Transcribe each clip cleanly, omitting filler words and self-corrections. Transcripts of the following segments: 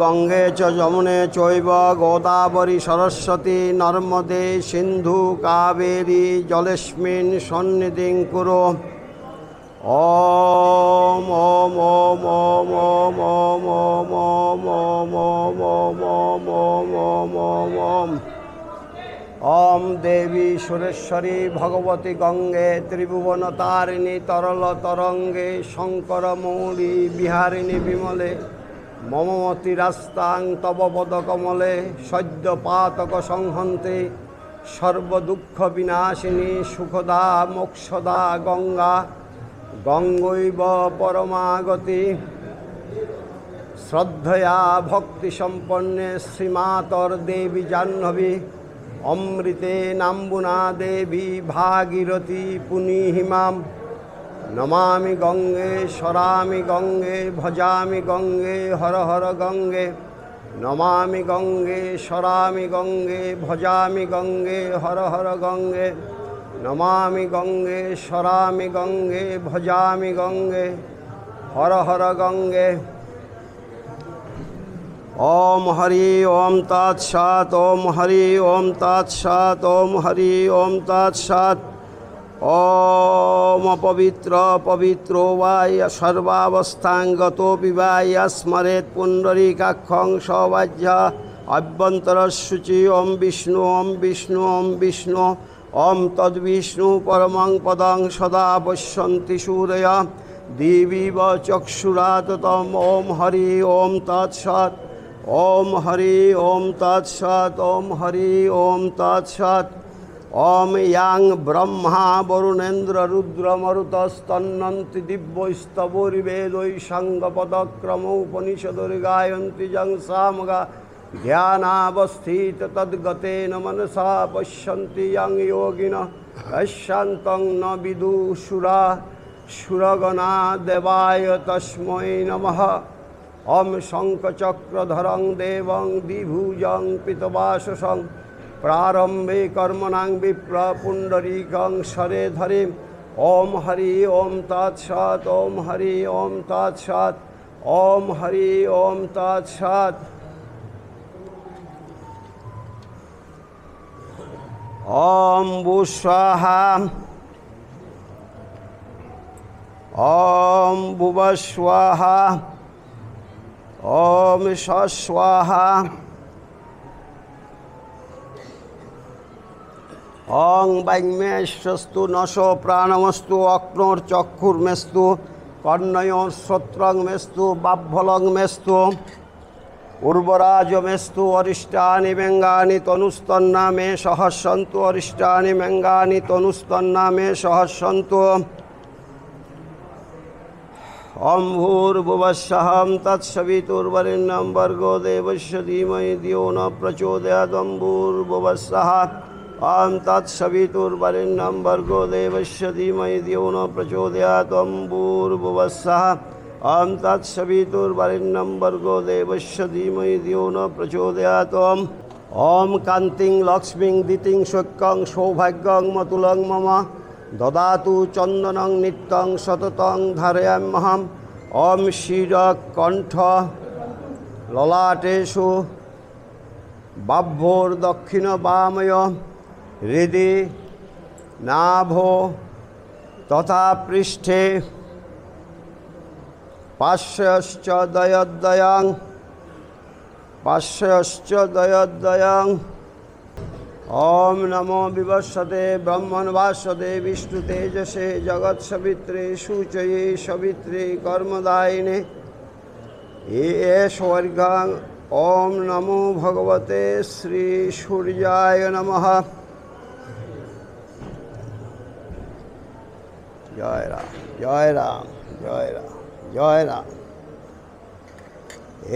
গঙ্গে চ যমুনে চৈব গোদাবরী সরস্বতী নর্মদে সিন্ধু কাবেরী জলেস্মিন সন্নিধিং কুরু। ওম ওম ওম ওম ওম ওম ওম ওম ওম ওম ওম ওম ওম ওম ওম ওম। ওম দেবী সুরেশ্বরী ভগবতী গঙ্গে ত্রিভুবনতারিণী তরল তরঙ্গে শঙ্কর মৌলি বিহারিণী বিমলে মমমতিরাস্তাং তব পদকমলে সদ্য পাতক সংহন্তে সর্বদুঃখ বিনাশিনী সুখদা মোক্ষদা গঙ্গা গঙ্গৈব পরমাগতি। শ্রদ্ধয়া ভক্তি সম্পন্নে শ্রীমাতর দেবী জাহ্নবী অমৃতে নাম্বুনা দেবী ভাগীরথী পুনীহিমাম। নমামি গঙ্গে স্মরামি গঙ্গে ভজামি গঙ্গে হর হর গঙ্গে। নমামি গঙ্গে স্মরামি গঙ্গে ভজামি গঙ্গে হর হর গঙ্গে। নমামি গঙ্গে স্মরামি গঙ্গে ভজামি গঙ্গে হর হর গঙ্গে। ওম হরি ওম তৎসৎ ওম হরি ওম তৎসৎ ওম হরি ওম তৎসৎ। ওম পবিত্র পবিত্র বাই সর্বাবস্থাঙ্গতোপি বাই স্মরেৎ পুণ্ডরীকাক্ষং সবাহ্য অভ্যন্তরশুচি। ওম বিষ্ণু ওম বিষ্ণু ওম বিষ্ণু ওম তদ্বিষ্ণু পরমং পদং সদা পশ্যন্তি সূরয় দিবিব চক্ষুরাততম। ওম হরি ওম তৎসৎ ওম হরি ওম তৎসৎ ওম হরি ওম তৎসৎ। ওম ইয়াং ব্রহ্মা বরুণেন্দ্র রুদ্র মরুতস্তন্নন্তি দিব্যস্তবৈর্বেদৈ সাঙ্গপদক্রম উপনিষদুর্গায়ন্তি যং সামগা ধ্যানাবস্থিত তদ্গতেন মনসা পশ্যন্তি যং যোগিনঃ পশ্যন্तं ন বিদুষুরা সুরগণা দেবায় তস্मै নমঃ। ওম শঙ্খচক্রধরং দেবং দ্বিভুজং পিতবাসসং প্রারম্ভে কর্মণাং বিপ্র পুণ্ডরীকং সরে ধরে। ওম হরি ওম তৎসৎ ওম হরি ওম তৎসৎ ওম হরি ওম তৎসৎ। ওম ভূস্বাহা ওম ভুবস্বাহা ওম স্বস্বাহা। ওং বাগ্মেশ্বস্তু নশো প্রাণমস্তু অগ্নোর্চক্ষুর্মেস্তু কর্ণয়োর শ্রোত্রং মেস্তু বাভ্যলং মেস্তু উর্বরাজমেস্তু অরিষ্টানি ব্যঙ্গানি তনুস্তন্না মে সহস্যন্তু। অরিষ্টানি ব্যঙ্গানি তনুস্তন্না মে সহস্যন্তু। ওম ভূর্ভুবস্সহম তৎসবিতুর্বরেণ্যং ভর্গো দেবস্য ধীমহি ধিয়ো ন প্রচোদয়াৎ। ওম ভূর্ভুবস্সহ ওম তৎসবিতুর্বরেণ্যং ভর্গো দেবস্য ধীমহি ধিয়ো ন প্রচোদয়াৎ। ওম ভূর্ভুবস্সহ ওম তৎসবিতুর্বরেণ্যং ভর্গো দেবস্য ধীমহি ধিয়ো ন প্রচোদয়াৎ। ওম কান্তিং লক্ষ্মীং দিতিং সৌখ্যং সৌভাগ্যং মতুলং মম দদাতু চন্দনং নিত্যং সততং ধারয়াম্যহম। ওম শিরকণ্ঠ ললাটেষু বাহ্যোর দক্ষিণ বাময় হৃদি নাভো তথা পৃষ্ঠে পার্শ্বশ্চ দয়োদ্বয়ং পার্শ্বশ্চ দয়োদ্বয়ং। ওম নমো বিবস্বতে ব্রহ্মণবাস্বতে বিষ্ণু তেজসে জগৎসবিত্রে সূচয়ে সবিত্রে কর্মদায়িনে এ স্বর্গাং। ওম নমো ভগবতে শ্রী সূর্যায় নমঃ। জয় রাম জয় রাম জয় রাম জয় রাম।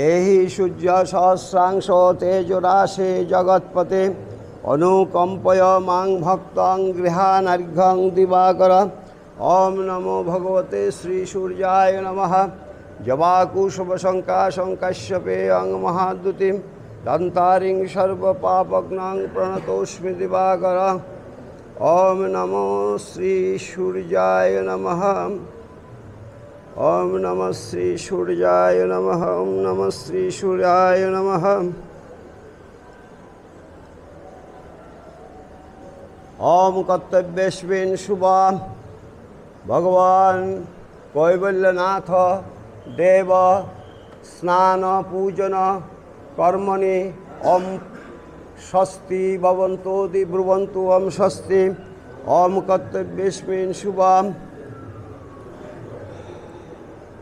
এহি সূর্য সহস্রাংশ তেজরাশে জগৎপতে অনুকম্পয় মাং ভক্তং গৃহানার্ঘ্যং দিবাকর। ওম নমো ভগবতে শ্রী সূর্যায় নমঃ। জবাকুশুভশঙ্কাশং কাশ্যপেয়ং মহাদ্যুতিম দন্তারিং সর্বপাপঘ্নং প্রণতোস্মি দিবাকর। ওম নমো শ্রী সূর্যায় নমঃ। ओम नमः श्री सूर्याय नमः। ओम नमः श्री सूर्याय नमः। ओम कर्तव्यस्मिन् शुभा भगवान कैवल्यनाथ देव स्नान पूजन कर्मणि ओम स्वस्ति भवन्तु ब्रुवन्तु ओम स्वस्ति। ओम कर्तव्यस्मिन् शुभा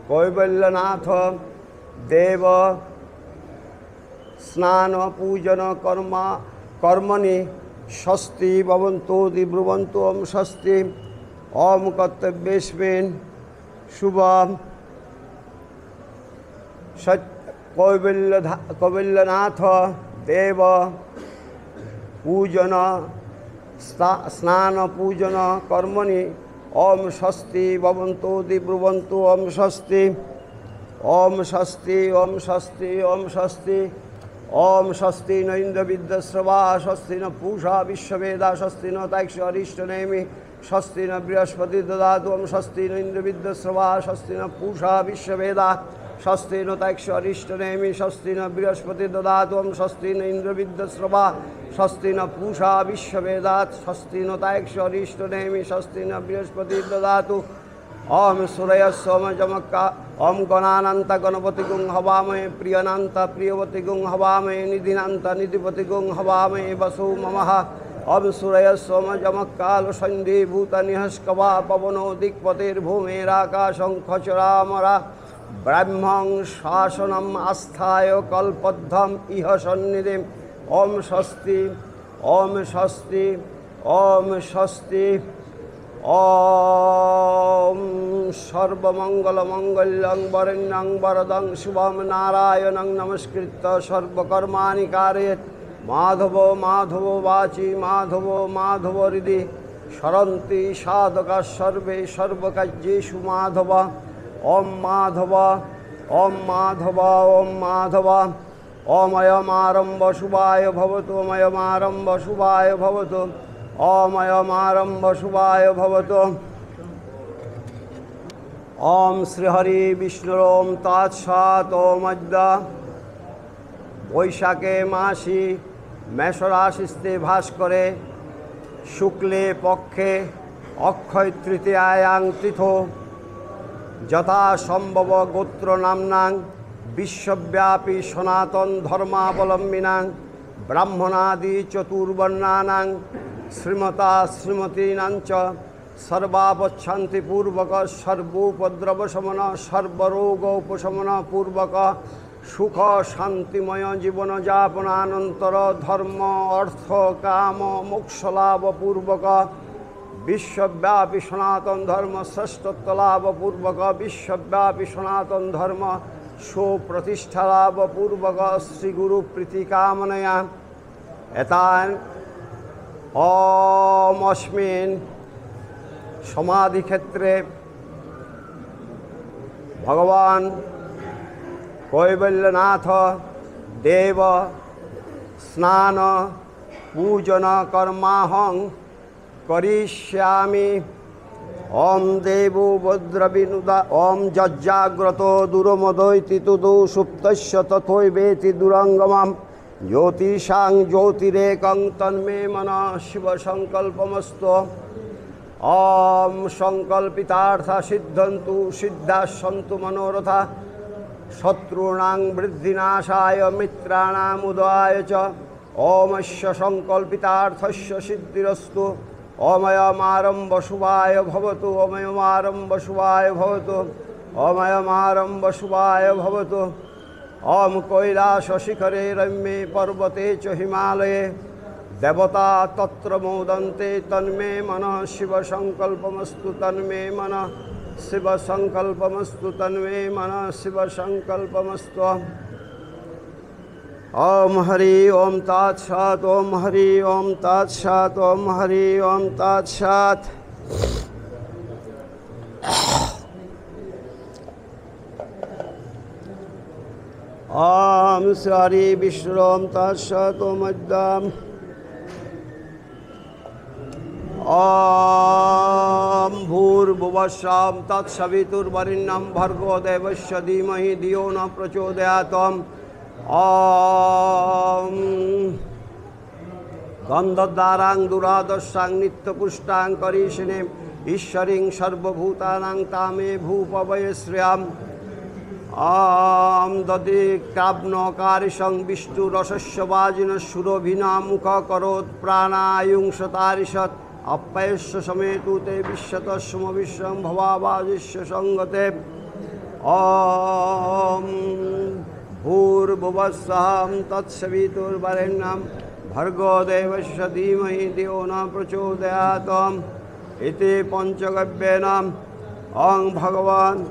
कैवल्यनाथ देव स्नान पूजन कर्मणि स्वस्ति भवन्तु ब्रुवन्तु ओम स्वस्ति। ओम कर्तव्यस्मिन् शुभा कैवल्यनाथ देव पूजन स्नान पूजन कर्मणि ओम स्वस्ति भवन्तु ब्रुवन्तु ओम स्वस्ति। ओम स्वस्ति ओम स्वस्ति ओम स्वस्ति। ओम स्वस्ति न इंद्र विद्यश्रवा स्वस्ति न पूषा विश्ववेदा स्वस्ति न तैक्ष अरिष्टनेमि स्वस्ति न बृहस्पति ददातु। ओम स्वस्ति न इंद्र विद्यश्रवा स्वस्ति न पूषा विश्ववेदा स्वस्ति न तैक्ष अरिष्टनेमि स्वस्ति न बृहस्पति ददातु। ओम स्वस्ति न इंद्र विद्यश्रवा स्वस्ति न पूषा विश्ववेदात् स्वस्ति न तैक्ष अरिष्टनेमि स्वस्ति न बृहस्पति ददातु। ओम सूर्य सोम जमक्का ओम गणानंत गणपति गुं हवामहे प्रियनांत प्रियवती गुं हवामहे निधिनांत निधिपति गुं हवामहे वसु ममः। ओम सूर्य सोम जमक्काल संधि भूत निहस्कवा पवनो दिक्पतिर्भूमेराकाशं खचरामरा ब्रह्मं शासनम आस्थाय कल्पद्धम इह सन्निधिम। ओम स्वस्ति ओम स्वस्ति ओम स्वस्ति। ओम सर्वमंगलमंगल्यं वरेण्यं वरदं शुभं नारायणं नमस्कृत्य सर्वकर्माणि कारयेत्। माधवो माधवो वाची माधवो माधव हृदि सरन्ति साधकाः सर्वे सर्वकार्येषु माधव। ओम माधव ओम माधव ओम माधव। ओम अयमारम्भ शुभाय भवतु ओम अयमारम्भ शुभाय भवतु ओम अयमारम्भ शुभाय भवतु। ओम श्रीहरि विष्णुरोम तत्सत्। ओम अद्य बैशाखे मासी मेष राशिस्ते भास्करे शुक्ले पक्षे अक्षय तृतीयायां तिथौ यथा संभव गोत्र नाम्नां विश्वव्यापी सनातन धर्मावलम्बिनां ब्राह्मणादि चतुर्वर्णानां श्रीमता श्रीमतीनां च सर्वापच्छान्ति पूर्वक सर्वोपद्रवशमन सर्वरोगोपशमन पूर्वक सुख शांतिमय जीवन यापनानंतर धर्म अर्थ काम मोक्षलाभ पूर्वक विश्वव्यापी सनातन धर्म श्रेष्ठत्व लाभ पूर्वक विश्वव्यापी सनातन धर्म सुप्रतिष्ठा लाभ पूर्वक श्री गुरु प्रीति कामनया एतान् ओम अस्मिन् समाधि क्षेत्रे भगवान कैवल्यनाथ देव स्नान पूजन कर्माहं करिष्यामि। ओम देवो भद्रविनुदा ओम जज्जाग्रतो दुरमदयति तुदु सुप्तस्य तथैवेति दुरंगमं ज्योतिषां ज्योतिरेकं तन्मे मनः शिव संकल्पमस्तु। ओम संकल्पितार्थ सिद्धन्तु सिद्धाः सन्तु मनोरथा शत्रूणां वृद्धिनाशाय मित्राणाम् उदयाय च। ओमस्य संकल्पितार्थस्य सिद्धिरस्तु। ओमयमारम्भ शुभाय भवतु ओमयमारम्भ शुभाय भवतु ओमयमारम्भ शुभाय भवतु। ओम कैलासशिखरे रम्ये पर्वते च हिमालये देवता तत्र मोदन्ते तन्मे मनः शिव संकल्पमस्तु तन्मे मनः शिव संकल्पमस्तु तन्मे मनः शिव संकल्पमस्तु। ओम हरि ओम तत्सत्। ओम हरि ओम तत्सत्। ओम हरि ओम तत्सत्। ओम श्री विष्णु ओम तत्सत्। ओम अद्य ओम ॐ भूर्भुवस्सं तत्सवितुर्वरेण्यं भर्गो देवस्य धीमहि धियो न प्रचोदयात् ॐ गन्धद्वारां दुरादर्शां नित्यपुष्टां करीषिणीं ईश्वरीं सर्वभूतानां तामे भूपवये श्रियाम् ॐ दधिक्राब्नकारिशं विष्णुरसस्य वाजिनः सुरभिना मुखकरोत् प्राणायुंसतारिषत् अप्यस्य समेतु ते विश्वतस्म विश्वं भवावाजिष्य संगते ॐ भूर्भुवस्सं तत्सवितुर्वरेण्यं भर्गो देवस्य धीमहि धियो न प्रचोदयात् इति पंचगव्येन ॐ भगवान्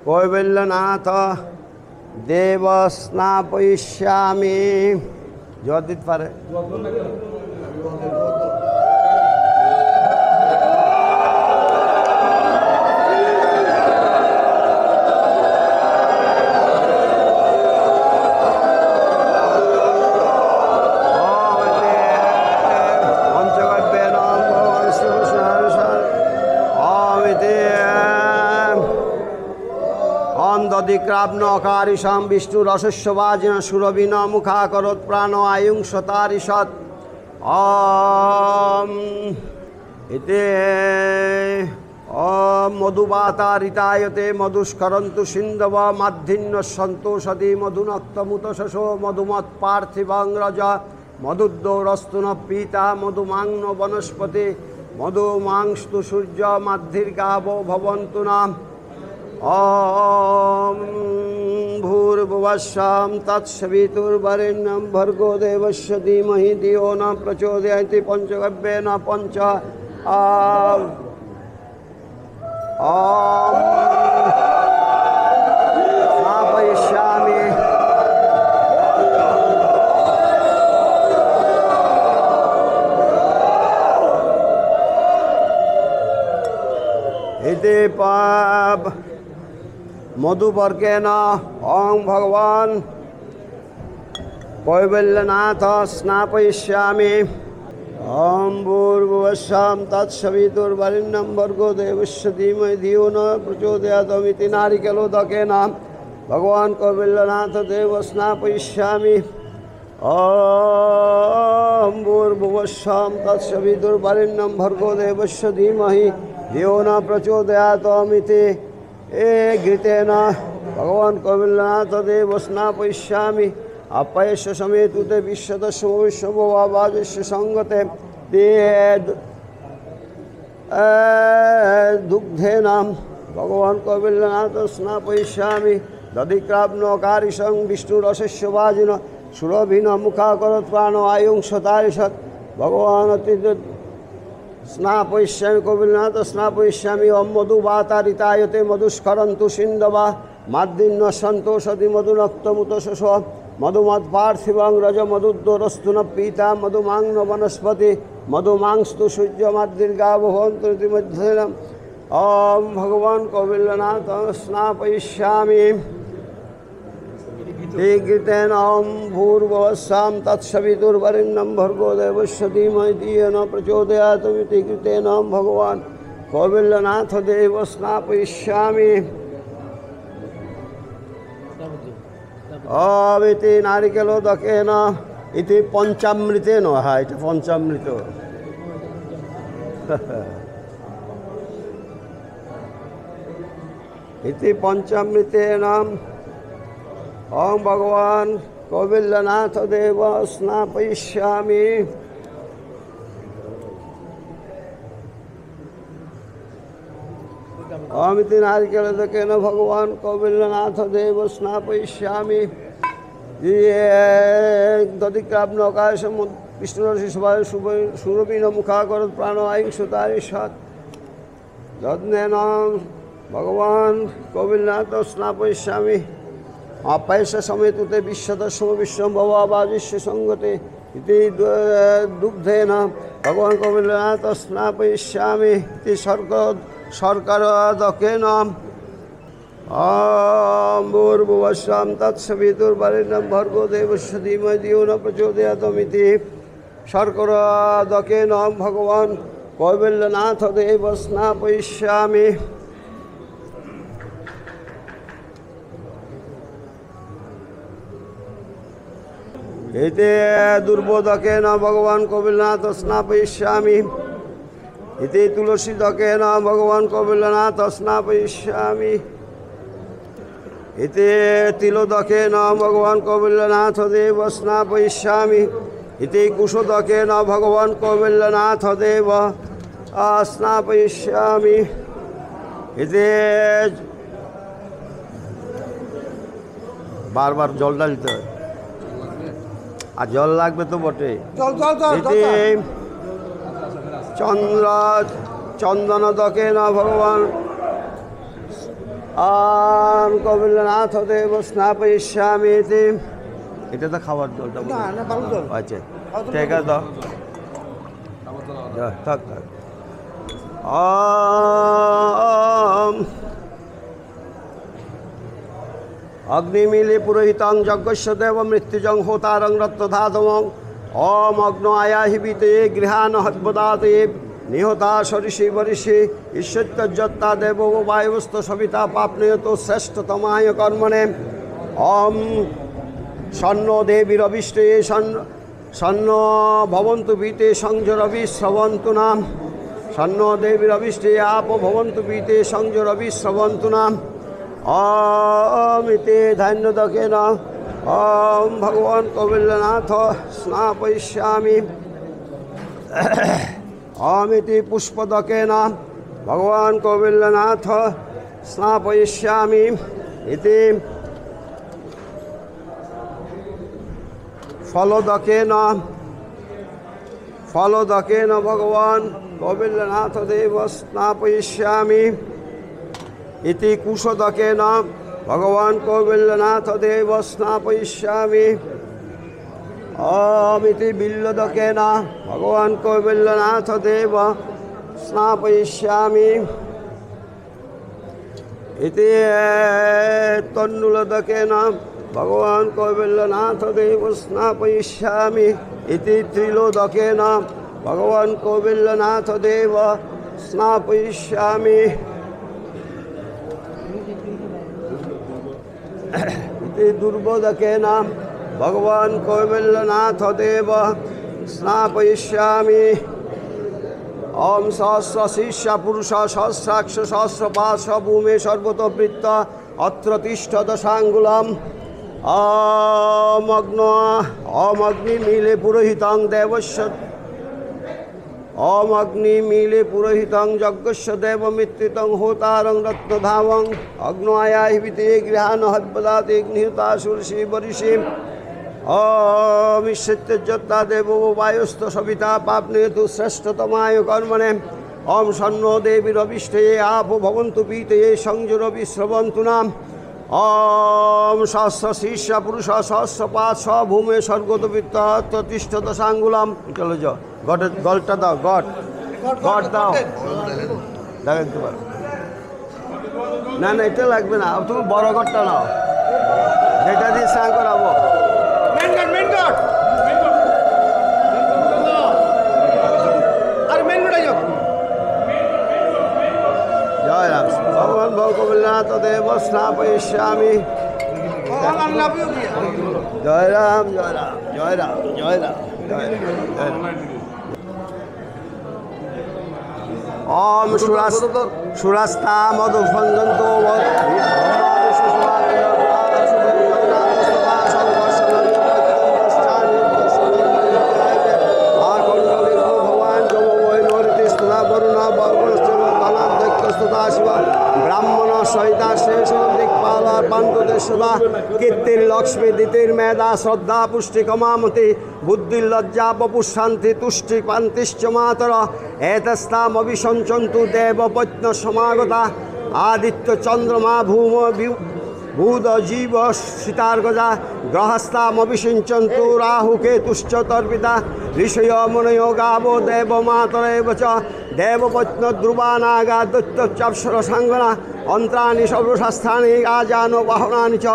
कैवल्यनाथ देव स्नापयिष्यामि ज्योतित पारे दधिक्राब्नकारिशं विष्णुरसस्य वाजिनः सुरभिना मुखाकरोत् प्राणो आयुंसतारिषत् ॐ इति ॐ मधुवातारितायते मधुस्करन्तु सिन्धव माद्धिन्यः सन्तोषति मधुनक्तमुतशसो मधुमत्पार्थिवं रज मधुद्दौरस्तु न पीता मधुमांनो वनस्पति मधुमांस्तु सूर्य माद्धिर्गावो भवन्तु न ॐ भूर्भुवस्सं तत्सवितुर्वरेण्यं भर्गो देवस्य धीमहि धियो न प्रचोदयात् इति पंचगव्येन पंच स्नापयिष्यामि इति पाप मधुपर्केण ॐ भगवान् कैवल्यनाथ स्नापयिष्यामि ॐ भूर्भुवस्सं तत्सवितुर्वरेण्यं भर्गो देवस्य धीमहि धियो न प्रचोदयात् इति नारिकेलोदकेन भगवान् कैवल्यनाथ देव स्नापयिष्यामि ॐ भूर्भुवस्सं तत्सवितुर्वरेण्यं भर्गो देवस्य धीमहि धियो न प्रचोदयात् इति घृतेन भगवान् कैवल्यनाथ देव स्नापयिष्यामि अप्यस्य समेतु ते विश्वतस्म विश्वं भवावाजिष्य संगते ते दुग्धेन भगवान् कैवल्यनाथ स्नापयिष्यामि दधिक्राब्नकारिशं विष्णुरसस्य वाजिनः सुरभिना मुखाकरोत् प्राणो आयुंसतारिषत् भगवान् स्नापयिष्यामि कैवल्यनाथ स्नापयिष्यामि ॐ मधुवातारितायते मधुस्करन्तु सिन्धव माद्धिन्यः सन्तोषति मधुनक्तमुतशसो मधुमत्पार्थिवं रज मधुद्दौरस्तु न पीता मधुमांनो वनस्पति मधुमांस्तु सूर्य माद्धिर्गावो भवन्तु इति मध्येन ॐ भगवान् कैवल्यनाथ स्नापयिष्यामि घृतेन ॐ भूर्भुवस्सं तत्सवितुर्वरेण्यं भर्गो देवस्य धीमहि धियो न प्रचोदयात् इति घृतेन भगवान् कैवल्यनाथ देव स्नापयिष्यामि इति नारिकेलोदकेन इति पंचामृतेन हाँ এটা पंचामृत इति पंचामृतेन ॐ भगवान् कैवल्यनाथ देव स्नापयिष्यामि इति नारिकेलोदकेन भगवान् कैवल्यनाथ देव स्नापयिष्यामि दधिक्राब्नकारिशं विष्णुरसस्य सुरभिना मुखाकरोत् प्राणो आयुंसतारिषत् यज्ञेन भगवान् कैवल्यनाथ स्नापयिष्यामि अप्यस्य समेतु ते विश्वतस्म विश्वं भवावाजिष्य संगते इति दुग्धेन भगवान् कैवल्यनाथ स्नापयिष्यामि इति शर्करादकेन ॐ भूर्भुवस्सं तत्सवितुर्वरेण्यं भर्गो देवस्य धीमहि धियो न प्रचोदयात् इति शर्करादकेन भगवान् কৈবল্যনাথ দেব স্নাপয়িষ্যামি। এতে দুর্বোধকেন ভগবান কৈবল্যনাথ স্নাপয়িষ্যামি। এতে তুলসীদকেন ভগবান কৈবল্যনাথ স্নাপয়িষ্যামি। এতে তিলোদকেন ভগবান কৈবল্যনাথ দেব স্নাপয়িষ্যামি। এতে কুশোদকেন ভগবান কৈবল্যনাথ দেব স্নাপয়িষ্যামি। এতে বারবার জল ঢালতে হয়, আর জল লাগবে তো বটে। এতে চন্দন দকেন ভগবান কৈবল্যনাথ দেব স্নাপয়িষ্যামি। এতে এটা তো খাবার জলটা আচ্ছা ঠিক আছে দাও, থাক থাক। অগ্নিমিলে পুরোহিতং যজ্ঞস্য দেব মৃত্যুজং হোতারং রত্নধাতমং। ওম অগ্ন আয়াহিবিতে গৃহান হদ্বদাতে নিহতা সরিষি বরিষি ঈশ্বত্যজ্জত্তা দেব বায়ুস্ত সবিতা পাপনিয়ত শ্রেষ্ঠতমায় কর্মণে। ওম সন্ন দেবীরবিষ্টে সন্ন ভবন্তু বীতে সংযরবি শ্রবন্তু নাম। সন্ন দেবীরবিষ্টে আপ ভবন্তু বীতে সংযরবি শ্রবন্তু নাম। ইতে ধান্যদকেন ওম ভগবান কৈবল্যনাথ স্নাপয়িষ্যামি। ইতি পুষ্পদকেন ভগবান কৈবল্যনাথ স্নাপয়িষ্যামি। ইতি ফলদকেন ভগবান কৈবল্যনাথ দেব স্নাপয়িষ্যামি। ইতি কুশোদকেন ভগবান কৈবল্যনাথ দেব স্নাপয়িষ্যামি। ইতি বিল্লদকেন ভগবান কৈবল্যনাথ দেব স্নাপয়িষ্যামি। ইতি তন্নুলদকেন ভগবান কৈবল্যনাথ দেব স্নাপয়িষ্যামি। ইতি ত্রিলোদকেন ভগবান কৈবল্যনাথ দেব স্নাপয়িষ্যামি। ইতি দুর্বোধকেন ভগবান কৈবল্যনাথ দেব স্নাপয়িষ্যামি। ওম সহস্র শিষ্য পুরুষ সহস্রাক্ষ সহস্রপাশ ভূমে সর্বতবৃত্ত অত্র তিষ্ঠ দশাঙ্গুলম। ওম অগ্নিমিলে পুরোহিতং দেবস্য ওম অগ্নিমিলে পুরোহিতং যজ্ঞস্য দেব মৃত্যুতং হোতারং রত্নধামং। অগ্ন আয়াহিবিতে গৃহান হদ্বদাতে নিহতা সরিষি বরিষি। ওম ঈশ্বত্যজ্জত্তা দেব বায়ুস্ত সবিতা পাপনিয়তু শ্রেষ্ঠতমায় কর্মণে। ওম সন্ন দেবীরবিষ্টে আপ ভবন্তু পীতে সংযরবি শ্রবন্তু নাম। ওম সহস্র শীর্ষ পুরুষ সহস্রপাশ ভূমে স্বর্গতবৃত্ত তিষ্ঠ দশাঙ্গুলম। চলো যাও, গলটা দাও, গট দাও, দেখাতে পারো না? না এটা লাগবে না, তুমি বড় গটটা নাও, যেটা দিয়ে স্নান করাবো। জয় রাম। ভগবান কৈবল্যনাথ দেব স্নাপয়িষ্যামি। জয় রাম জয় রাম জয় রাম জয় রাম জয় রাম। ওম সুরাস্তা মধুসঞ্জন্ত ব্রাহ্মণ সহিতা শেষ দিকপাল পান্তদেশদা কীর্তির লক্ষ্মী দিতির মেধা শ্রদ্ধা পুষ্টি কমামতি বুদ্ধির লজ্জা বপুশান্তি তুষ্টি পান্তিশ্চ মাতর এতস্তাম অভিসঞ্চন্তু দেব পত্ন সমাগতা আদিত্য চন্দ্রমা ভূম ভূত জীব সীতার্গজা গ্রহস্তাম অভিসিঞ্চন্তু রাহু কেতুশ্চ তর্পিতা ঋষয় মনয় গাবো দেব মাতরেব চ দেবপত্ন ধ্রুবানাগা দৈত্যচাপসর সাঙ্গনা অন্ত্রাণি সর্বশাস্ত্রাণি আজানো বাহনানি চ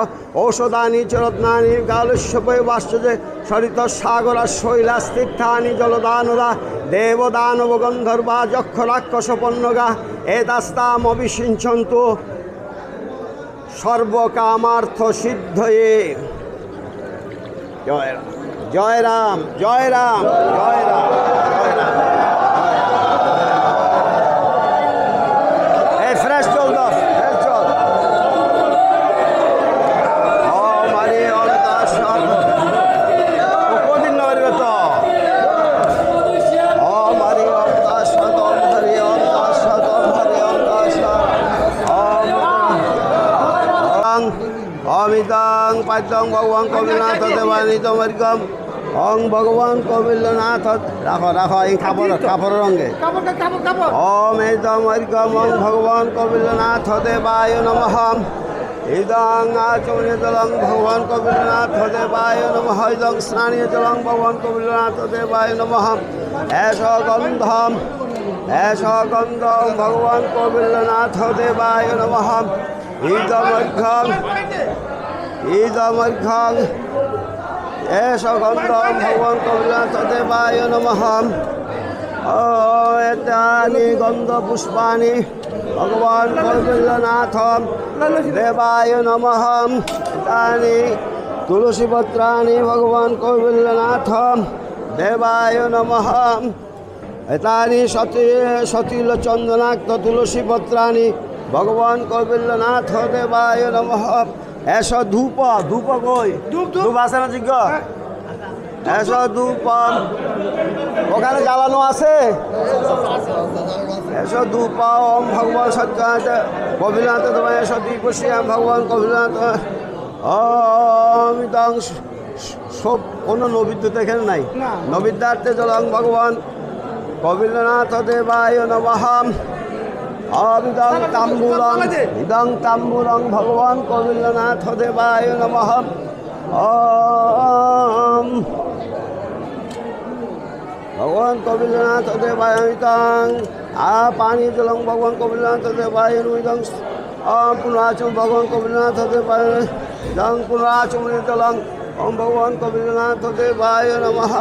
ঔষধানি চ রত্নানি গালস্যপয় বাশ্চর্যে সরিত সাগরা শৈলাস্তীর্থানি জলদানদা দেবদানব গন্ধর্বা যক্ষ রাক্ষস পন্নগা এতাস্তাম অবিসিঞ্চন্তু সর্বকামার্থ সিদ্ধয়ে। জয় রাম জয় রাম জয় রাম জয় রাম জয় রাম। এই ফ্রেশ চল দাস, ফ্রেশ চল। ও মারি অন্তাস কদিন নয় তো। ও মারি অন্তাস তম হরি অন্তাস তম হরি অন্তাস অমিতাং পাদ্যং ভগবান কবিলনাথ দেবানিতমর্গম অং ভগবান কবিলনাথ। রাখো রাখো এই কাপড়ের রঙে ওম এতমর্গম অং ভগবান কবিলনাথ দেবায় নমঃ। ইদং আচমনীয় জলং ভগবান কবিলনাথ দেবায় নমঃ। ইদং স্নানীয় জলং ভগবান কবিলনাথ দেবায় নমঃ। এষ গন্ধম ভগবান কবিলনাথ দেবায় নমঃ। ইদমর্ঘং এষ গন্ধম ভগবান কবিলনাথ দেবায় নমঃ। এতানি গন্ধ পুষ্পানি ভগবান কবিলনাথ দেবায় নমঃ। এতানি তুলসী পত্রানি ভগবান কবিলনাথ দেবায় নমঃ। এতানি সতিল চন্দনাক্ত তুলসী পত্রানি ভগবান কবিলনাথ দেবায় নমঃ। এস ধূপ ধূপ কই ধূপ আছে না যোগ্য? এস ধূপ ওখানে জ্বালানো আছে। এস ধূপ ওম ভগবান সত্যনাথ কবিলনাথ দেবায় এস দীপশ্যাম ভগবান কবিলনাথ। অমিতাং সব কোনো নৈবেদ্য এখানে নাই। নৈবেদ্যার্থে জলং ভগবান কবিলনাথ দেবায় নমঃ। ইদং তাম্বুলং ভগবান কবিলনাথ দেবায় নমঃ। ভগবান কবিলনাথ দেবায় ইদং পানি জলং ভগবান কবিলনাথ দেবায় ইদং পুনরাচম ভগবান কবিলনাথ দেবায় ইদং পুনরাচমনি জলং ওম ভগবান কবিলনাথ দেবায় নমঃ।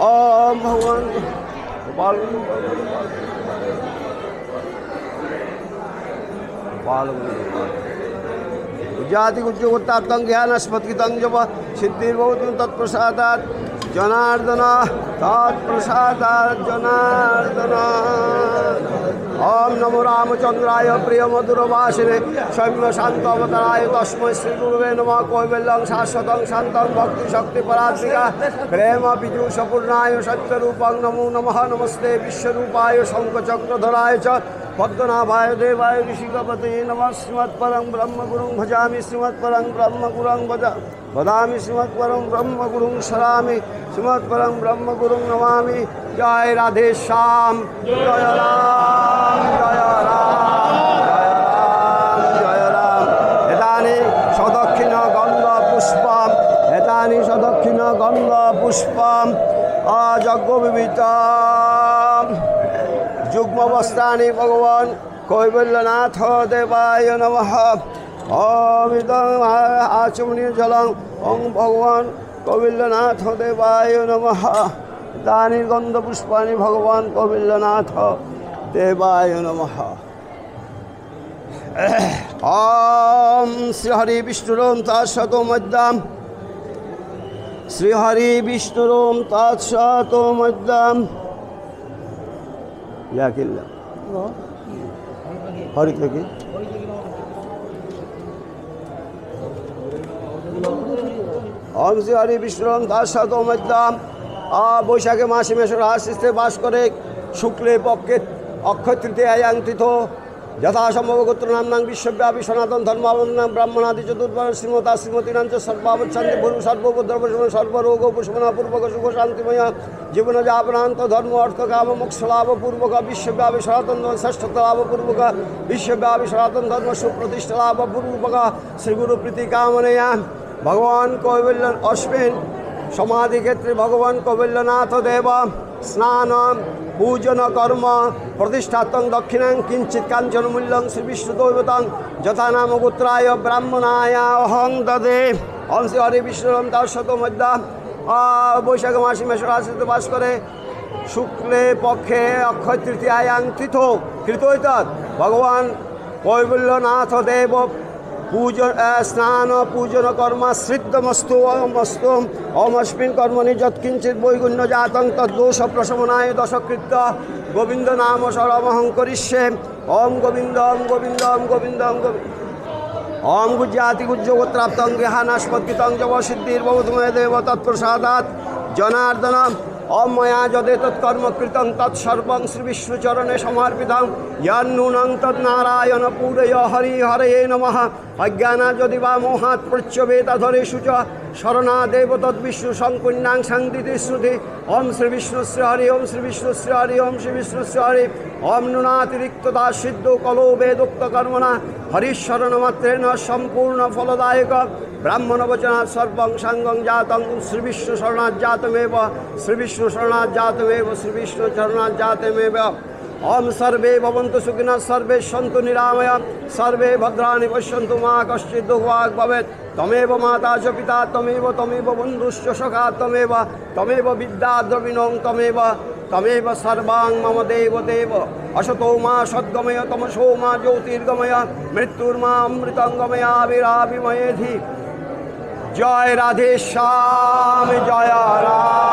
ওম ভগবান जाति उद्योगोत्तात्तं ज्ञानस्मत्कृतं जप सिद्धिर्भवतु तत्प्रसादात् जनार्दन तत्प्रसादात् जनार्दन। ओम नमो रामचंद्राय प्रिय मधुरवासिने सौम्य शांत अवताराय तस्मै श्री गुरुवे नमः। कैवल्यं शाश्वतं शान्तं भक्ति शक्ति परात्मिका प्रेम पीयूषपूर्णाय सत्यरूपं नमो नमः। नमस्ते विश्वरूपाय शंखचक्रधराय च पद्मनाभाय देवाय ऋषिकपते नमः। श्रीमत्परं ब्रह्मगुरुं भजामि श्रीमत्परं ब्रह्मगुरुं वदामि श्रीमत्परं ब्रह्मगुरुं शरामि श्रीमत्परं ब्रह्मगुरुं नमामि। जय राधे श्याम जय राम जय राम जय राम। एतानि सदक्षिण गंध पुष्पम एतानि सदक्षिण गंध पुष्पम अयज्ञ विविधम युग्मवस्त्राणि भगवान कैवल्यनाथ देवाय नमः। ओम इदं आचमनीय जलं ओम भगवान कैवल्यनाथ देवाय नमः। तानि गन्धपुष्पाणि भगवान कैवल्यनाथ देवाय नमः। ओम श्री हरि विष्णुरोम तत्सतो मध्यम श्री हरि विष्णुरोम तत्सतो मध्यम। या किल्ला हरि की ओम श्री हरि विष्णु दासत मध्यम बैशाखे मासे मेषर आशीषे बास करे शुक्ले पक्षे अक्षय तृतीयां तीथो यथासम्भव गोत्र नाम विश्वव्यापी सनातन धर्मावलम्बन ब्राह्मणादि चतुर्वर्ण श्रीमता श्रीमतीनां च सर्वावच्छन्ति पूर्व सर्वोपद्रव सर्वरोग उपशमन पूर्वक सुख शांतिमय जीवन जापनांत धर्म अर्थ काम मोक्ष लाभ पूर्वक विश्वव्यापी सनातन श्रेष्ठता लाभ पूर्वक विश्वव्यापी सनातन धर्म सुप्रतिष्ठा लाभ पूर्वक श्री गुरु प्रीति कामनया भगवान कैवल्य अस्मिन् समाधि क्षेत्रे भगवान कैवल्यनाथ देव स्नान पूजन कर्म प्रतिष्ठातं दक्षिणां किंचित कांचन मूल्यं श्री विष्णु दैवतं यथा नाम गोत्राय ब्राह्मणाय अहं ददे। ओम श्री हरि विष्णुरम दर्शक मध्य বৈশাখ মাসে মেষ রাশিতে বাস করে শুক্লে পক্ষে অক্ষয় তৃতীয়ায়াং তীর্থ কৃতৈতৎ ভগবান কৈবল্যনাথ দেব पूजन स्नान पूजन कर्म श्रिद्धमस्तु अहमस्तु अहमस्मिन् कर्मणि यत्किंचित् वैगुण्य जातं तद्दोष प्रशमनाय दशकृत्य गोविंद नाम सर्वमहं करिष्ये। ओम गोविंद ओम गोविंद ओम गोविंद ओम गोविंद ओम गुज्जाति गुज्जोत्राप्तं गृहानास्पद्गितं जव सिद्धिर्भवतु देव तत्प्रसादात् जनार्दन। ओम मया यदे तत्कर्म कृतं तत्सर्वं श्री विष्णुचरणे समर्पितं यन्नूनं तन्नारायण पूरय हरि हरये नमः। अज्ञाना यदि वा मोहात् प्रच्यवेतधरेषु च शरणादेव तद्विष्णु संपुण्यां संदिति श्रुति। ओम श्री विष्णु श्री हरि ओम श्री विष्णु श्री हरि ओम श्री विष्णु श्री हरि ओम नुनातिरिक्तता सिद्धो कलो वेदोक्त कर्मणा हरिशरणमात्रेण संपूर्ण फलदायक ब्राह्मण वचनात् सर्वं संगं जातं श्री विष्णु शरणात् जातमेव श्री विष्णु शरणात् जातमेव श्री विष्णु शरणात् जातमेव। ओम सर्वे भवन्तु सुखिनः सर्वे सन्तु निरामया सर्वे भद्राणि पश्यन्तु मा कश्चित् दुःखभाग् भवेत्। तमेव माता च पिता तमेव बन्धुश्च सखा तमेव विद्या द्रविणं तमेव सर्वां मम देव देव। असतो मा सद्गमय तमसो मा ज्योतिर्गमय मृत्युर्मा अमृतं आविराविमयेधि। जय राधे श्याम जय राम।